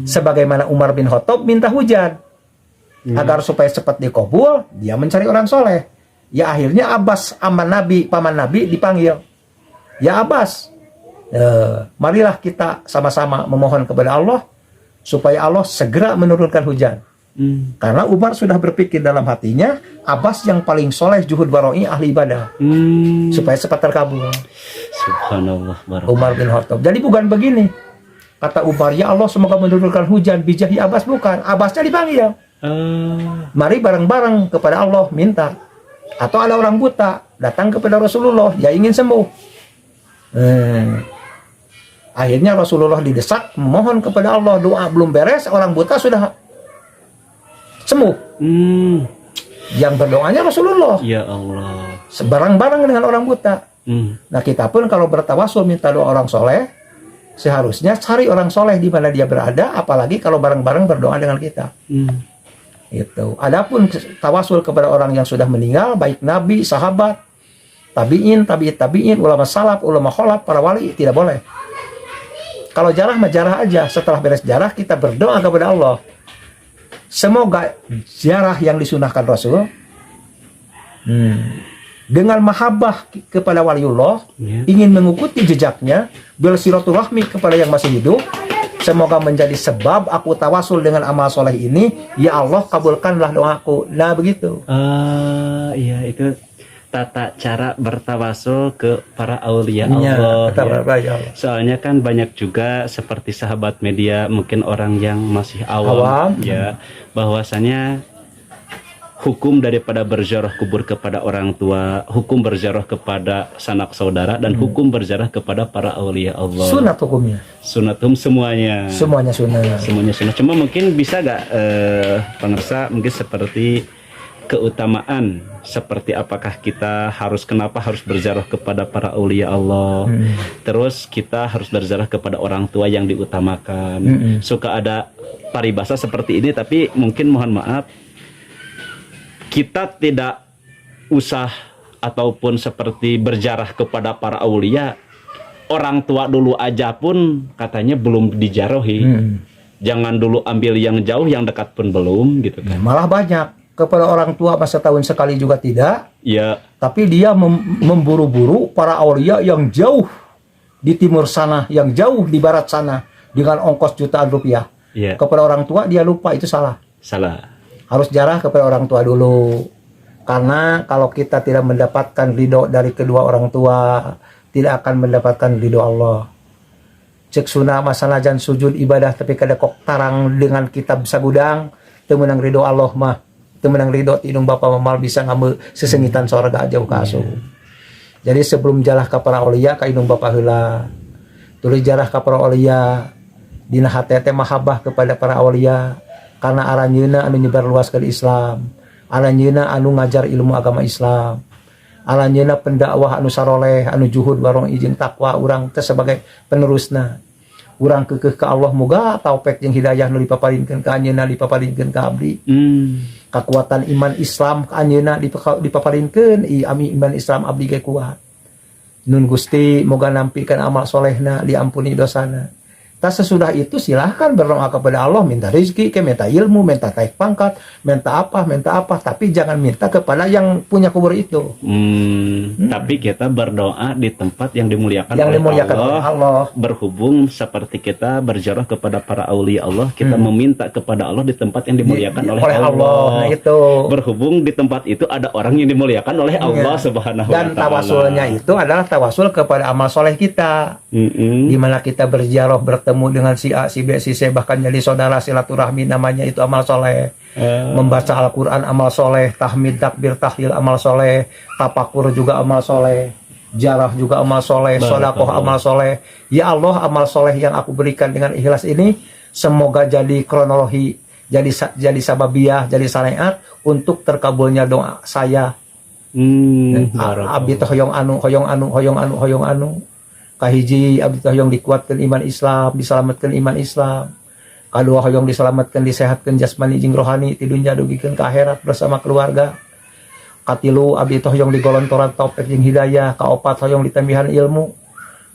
Speaker 1: Sebagaimana Umar bin Khattab minta hujan agar supaya cepat dikabul, dia mencari orang soleh. Ya akhirnya Abbas paman Nabi dipanggil. Ya Abbas, marilah kita sama-sama memohon kepada Allah supaya Allah segera menurunkan hujan. Karena Umar sudah berpikir dalam hatinya Abbas yang paling soleh, juhud baroi, ahli ibadah, supaya cepat terkabul.
Speaker 2: Subhanallah.
Speaker 1: Umar bin Khattab. Jadi bukan begini, kata Umar, ya Allah semoga menurunkan hujan, bijahi Abbas. Bukan, Abbasnya dipanggil. Mari bareng-bareng kepada Allah minta. Atau ada orang buta datang kepada Rasulullah, dia ingin sembuh. Akhirnya Rasulullah didesak memohon kepada Allah, doa belum beres, orang buta sudah sembuh. Yang berdoanya Rasulullah.
Speaker 2: Ya Allah.
Speaker 1: Bareng-bareng dengan orang buta. Nah kita pun kalau bertawasul minta doa orang soleh, seharusnya cari orang soleh di mana dia berada, apalagi kalau bareng-bareng berdoa dengan kita. Itu. Adapun tawasul kepada orang yang sudah meninggal, baik nabi, sahabat, tabiin, tabiin, ulama salaf, ulama kholaf, para wali, tidak boleh. Kalau jarah mah jarah aja. Setelah beres jarah kita berdoa kepada Allah. Semoga ziarah yang disunahkan Rasul dengan mahabbah kepada waliullah, ingin mengikuti jejaknya, bersilaturahmi kepada yang masih hidup, semoga menjadi sebab aku tawasul dengan amal soleh ini, ya Allah kabulkanlah doaku. Nah begitu.
Speaker 2: Iya itu tata cara bertawasul ke para aulia
Speaker 1: Allah.
Speaker 2: Ya. Soalnya kan banyak juga seperti sahabat media, mungkin orang yang masih awam. Ya, bahwasanya hukum daripada berziarah kubur kepada orang tua, hukum berziarah kepada sanak saudara, dan hukum berziarah kepada para aulia Allah.
Speaker 1: Sunat hukumnya.
Speaker 2: Sunatum semuanya.
Speaker 1: Semuanya sunat.
Speaker 2: Semuanya sunat. Cuma mungkin bisa gak pemirsa mungkin seperti keutamaan, seperti apakah kita kenapa harus berziarah kepada para aulia Allah, terus kita harus berziarah kepada orang tua yang diutamakan. Suka ada paribasa seperti ini, tapi mungkin mohon maaf kita tidak usah ataupun seperti berziarah kepada para aulia, orang tua dulu aja pun katanya belum dijarohi. Jangan dulu ambil yang jauh, yang dekat pun belum gitu kan. Malah banyak kepada orang tua masa tahun sekali juga tidak. Ya. Tapi dia memburu-buru para aulia yang jauh di timur sana, yang jauh di barat sana,
Speaker 1: dengan ongkos jutaan rupiah.
Speaker 2: Iya.
Speaker 1: Kepada orang tua dia lupa, itu salah.
Speaker 2: Salah.
Speaker 1: Harus jarah kepada orang tua dulu. Karena kalau kita tidak mendapatkan ridho dari kedua orang tua, tidak akan mendapatkan ridho Allah. Cek sunah masalah jan sujud ibadah tapi kada kok tarang dengan kitab sagudang, teu meunang ridho Allah mah. Teu meunang ridho ti indung bapa mamal bisa ngambil sesengitan sorga jauh ka asuh. Jadi sebelum jarah ka para aulia ka indung bapa heula. Tuluy jarah ka para aulia. Dina hate teh mahabbah kepada para aulia karena aranjeuna anu nyebarluaskeun Islam, aranjeuna anu ngajar ilmu agama Islam, aranjeuna pendakwah anu saroleh, anu juhud bareng izin takwa urang teh sebagai penerusna. Urang keukeuh ka Allah moga taufik jeung hidayah nu dipaparinkeun ka anjeunna dipaparinkeun ka abdi. Kekuatan iman Islam ka anjeunna dipaparinkeun ami iman Islam abdi ge kuat. Nun Gusti moga nampikeun amal solehna, diampuni dosana. Tak sesudah itu silahkan berdoa kepada Allah, minta rezeki, minta ilmu, minta naik pangkat, minta apa, tapi jangan minta kepada yang punya kubur itu.
Speaker 2: Tapi kita berdoa di tempat yang dimuliakan,
Speaker 1: oleh Allah.
Speaker 2: Berhubung seperti kita berjarah kepada para aulia Allah, kita meminta kepada Allah di tempat yang dimuliakan oleh Allah.
Speaker 1: Nah itu.
Speaker 2: Berhubung di tempat itu ada orang yang dimuliakan oleh Allah Subhanahu wa Ta'ala.
Speaker 1: Dan tawasulnya itu adalah tawasul kepada amal soleh kita. Di mana kita berziarah bertemu dengan si A, si B, si C, bahkan jadi saudara silaturahmi, namanya itu amal soleh. Membaca Al-Quran amal soleh, tahmid, takbir, tahlil amal soleh, tapakur juga amal soleh, jarah juga amal soleh, sodakoh amal soleh. Ya Allah, amal soleh yang aku berikan dengan ikhlas ini semoga jadi kronologi, jadi sababiah, jadi syariat untuk terkabulnya doa saya. Abdi teh hoyong anu kahiji abdi teh hoyong dikuatkeun iman Islam, diselamatkeun iman Islam. Kadua hoyong diselamatkeun, disehatkeun jasmani jeung rohani ti dunya dugikeun ka akhirat bersama keluarga. Katilu abdi teh hoyong digolontoran taufik jeung hidayah, kaopat hoyong ditambihan ilmu.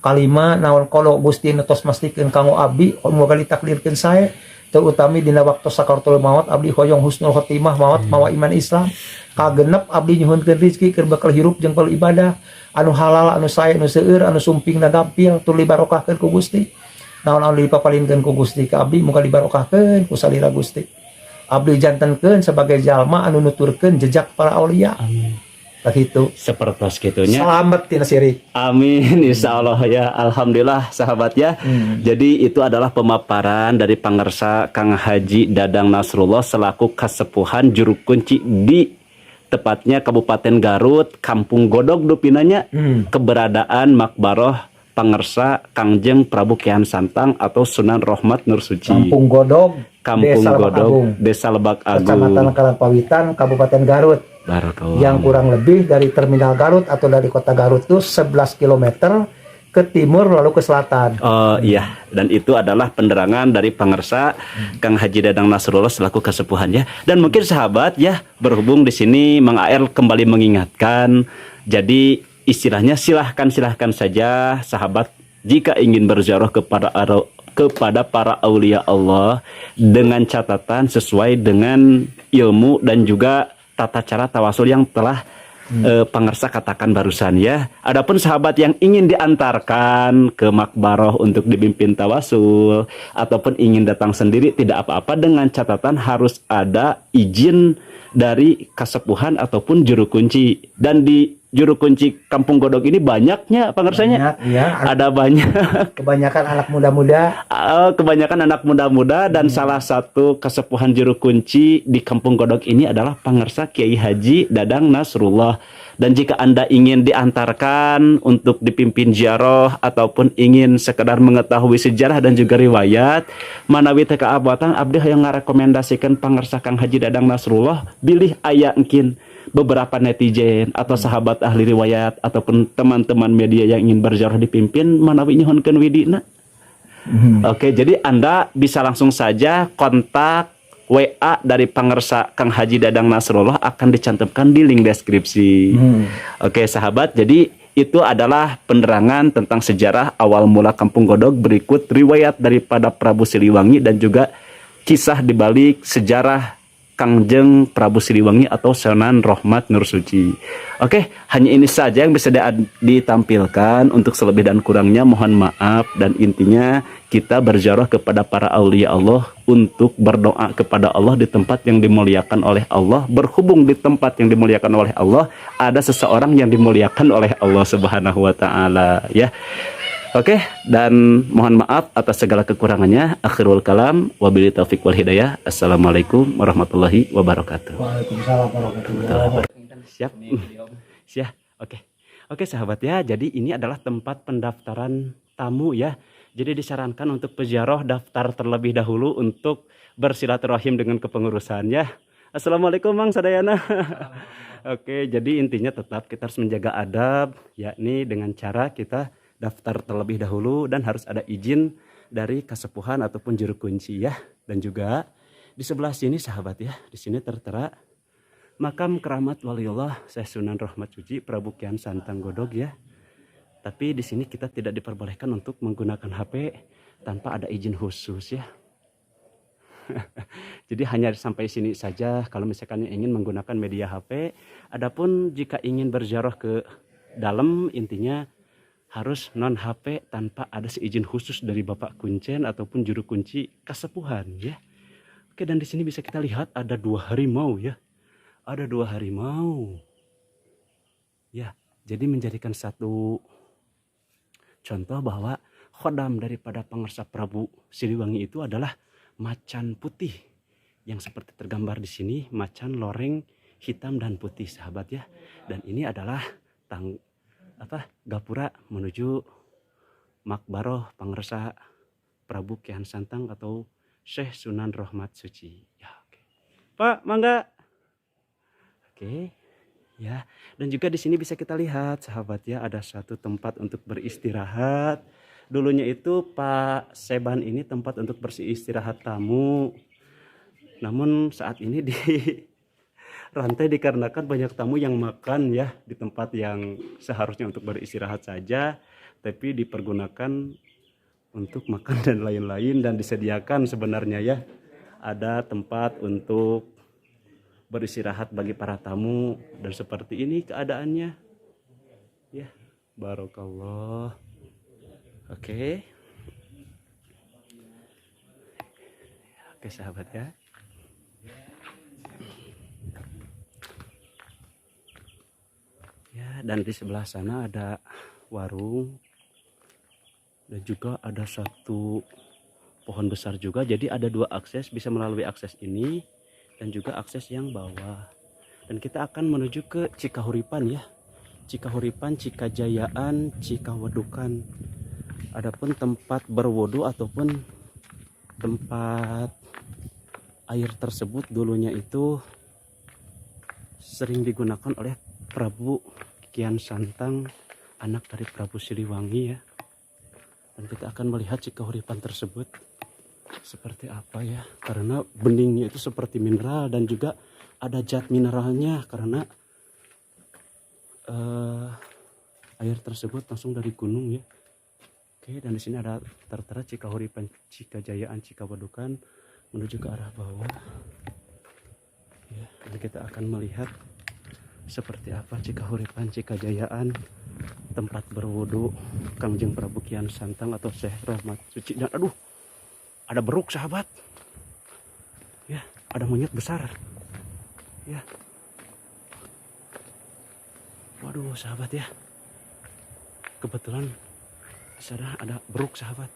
Speaker 1: Kalima naon qolo Gusti netos mastikeun kanggo abdi moga ditakdirkeun sae terutami dina waktu sakaratul maut abdi hoyong husnul khotimah mawa iman Islam. Kagenep abdi nyuhunkeun rezeki keur bekal hirup jeung bekal ibadah anu halal, anu sae, anu seueur, anu sumpingna gampil tuluy barokahkeun ku Gusti. Naon anu dipapalinkeun ku Gusti ka abdi muga dibarokahkeun ku salira Gusti. Abdi jantenkeun sebagai jalma anu nuturkeun jejak para aulia. Amin. Begitu. Sepertos kitunya. Selamat tina sirik.
Speaker 2: Amin. Insyaallah ya. Alhamdulillah sahabat ya. Jadi itu adalah pemaparan dari pangarsa Kang Haji Dadang Nasrullah selaku kasepuhan juru kunci di tepatnya Kabupaten Garut, Kampung Godog dupinanya, keberadaan Makbaroh pangarsa Kangjeng Prabu Kian Santang atau Sunan Rohmat Nur Suci.
Speaker 1: Kampung Godog,
Speaker 2: Desa Lebak Agung,
Speaker 1: Kecamatan Karangpawitan, Kabupaten Garut. Yang kurang lebih dari Terminal Garut atau dari Kota Garut itu 11 km ke timur lalu ke selatan.
Speaker 2: Oh iya, dan itu adalah penerangan dari pangarsa Kang Haji Dadang Nasrullah selaku kesepuhannya. Dan mungkin sahabat ya, berhubung di sini Mang AR kembali mengingatkan, jadi istilahnya silahkan saja sahabat jika ingin berziarah kepada para aulia Allah dengan catatan sesuai dengan ilmu dan juga tata cara tawasul yang telah pangarsa katakan barusan ya. Adapun sahabat yang ingin diantarkan ke Makbaroh untuk dipimpin tawasul ataupun ingin datang sendiri tidak apa-apa dengan catatan harus ada izin dari kasepuhan ataupun juru kunci. Dan di juru kunci Kampung Godog ini banyaknya pangarsanya. Ada banyak.
Speaker 1: Kebanyakan anak muda-muda.
Speaker 2: Kebanyakan anak muda-muda dan salah satu kasepuhan juru kunci di Kampung Godog ini adalah pangarsa Kiai Haji Dadang Nasrullah. Dan jika Anda ingin diantarkan untuk dipimpin ziarah ataupun ingin sekedar mengetahui sejarah dan juga riwayat, manawi teu kaabatan abdi yang ngarekomendasikan pangarsa Kang Haji Dadang Nasrullah, bilih aya engkin beberapa netizen atau sahabat ahli riwayat ataupun teman-teman media yang ingin berziarah dipimpin manawi nyuhunkeun widina. Oke, jadi Anda bisa langsung saja kontak WA dari pangarsa Kang Haji Dadang Nasrullah akan dicantumkan di link deskripsi. Oke sahabat, jadi itu adalah penerangan tentang sejarah awal mula Kampung Godog. Berikut riwayat daripada Prabu Siliwangi dan juga kisah dibalik sejarah Kangjeng Prabu Siliwangi atau Sunan Rahmat Nur Suci. Oke, hanya ini saja yang bisa ditampilkan. Untuk selebih dan kurangnya mohon maaf, dan intinya kita berziarah kepada para aulia Allah untuk berdoa kepada Allah di tempat yang dimuliakan oleh Allah. Berhubung di tempat yang dimuliakan oleh Allah ada seseorang yang dimuliakan oleh Allah Subhanahu wa taala, ya. Oke, dan mohon maaf atas segala kekurangannya. Akhirul kalam, wabillahi taufiq wal hidayah. Assalamualaikum warahmatullahi wabarakatuh.
Speaker 1: Waalaikumsalam warahmatullahi wabarakatuh.
Speaker 2: Siap. Siap. Oke sahabat ya. Jadi ini adalah tempat pendaftaran tamu ya. Jadi disarankan untuk peziarah daftar terlebih dahulu untuk bersilaturahim dengan kepengurusannya. Assalamualaikum Mang Sadayana. Oke, jadi intinya tetap kita harus menjaga adab, yakni dengan cara kita daftar terlebih dahulu dan harus ada izin dari kasepuhan ataupun juru kunci ya. Dan juga di sebelah sini sahabat ya, di sini tertera makam keramat waliullah Syekh Sunan Rahmat Suci Prabu Kian Santang Godog ya. Tapi di sini kita tidak diperbolehkan untuk menggunakan HP tanpa ada izin khusus ya. Jadi hanya sampai sini saja kalau misalkan ingin menggunakan media HP. Adapun jika ingin berziarah ke dalam, intinya harus non HP tanpa ada seizin khusus dari Bapak Kuncen ataupun juru kunci kasepuhan ya. Oke, dan di sini bisa kita lihat ada 2 harimau ya. Ada 2 harimau. Ya, jadi menjadikan satu contoh bahwa khodam daripada pangersap Prabu Siliwangi itu adalah macan putih yang seperti tergambar di sini, macan loreng hitam dan putih sahabat ya. Dan ini adalah gapura menuju makbaroh pangersa Prabu Kian Santang atau Syekh Sunan Rahmat Suci ya. Oke. Pak, mangga. Oke. Ya, dan juga di sini bisa kita lihat sahabat ya, ada satu tempat untuk beristirahat. Dulunya itu Pak Seban ini tempat untuk beristirahat tamu. Namun saat ini di rantai dikarenakan banyak tamu yang makan ya di tempat yang seharusnya untuk beristirahat saja, tapi dipergunakan untuk makan dan lain-lain. Dan disediakan sebenarnya ya ada tempat untuk beristirahat bagi para tamu, dan seperti ini keadaannya ya. Barokallah. Oke sahabat ya. Ya, dan di sebelah sana ada warung dan juga ada satu pohon besar juga. Jadi ada 2 akses, bisa melalui akses ini dan juga akses yang bawah. Dan kita akan menuju ke Cikahuripan ya. Cikahuripan, Cikajayaan, Cikawadukan. Adapun tempat berwudu ataupun tempat air tersebut dulunya itu sering digunakan oleh Prabu Kian Santang, anak dari Prabu Siliwangi ya. Dan kita akan melihat Cikahuripan tersebut seperti apa ya, karena beningnya itu seperti mineral dan juga ada zat mineralnya karena air tersebut langsung dari gunung ya. Oke, dan di sini ada tertera Cikahuripan, Cikajayaan, Cikawadukan menuju ke arah bawah. Ya, dan kita akan melihat seperti apa Cikahuripan, Cikajayaan, tempat berwudu Kangjeng Prabu Kian Santang atau Syekh Rahmat Suci. Dan aduh, ada beruk sahabat. Ya, ada monyet besar. Ya. Waduh sahabat ya. Kebetulan di sana ada beruk sahabat.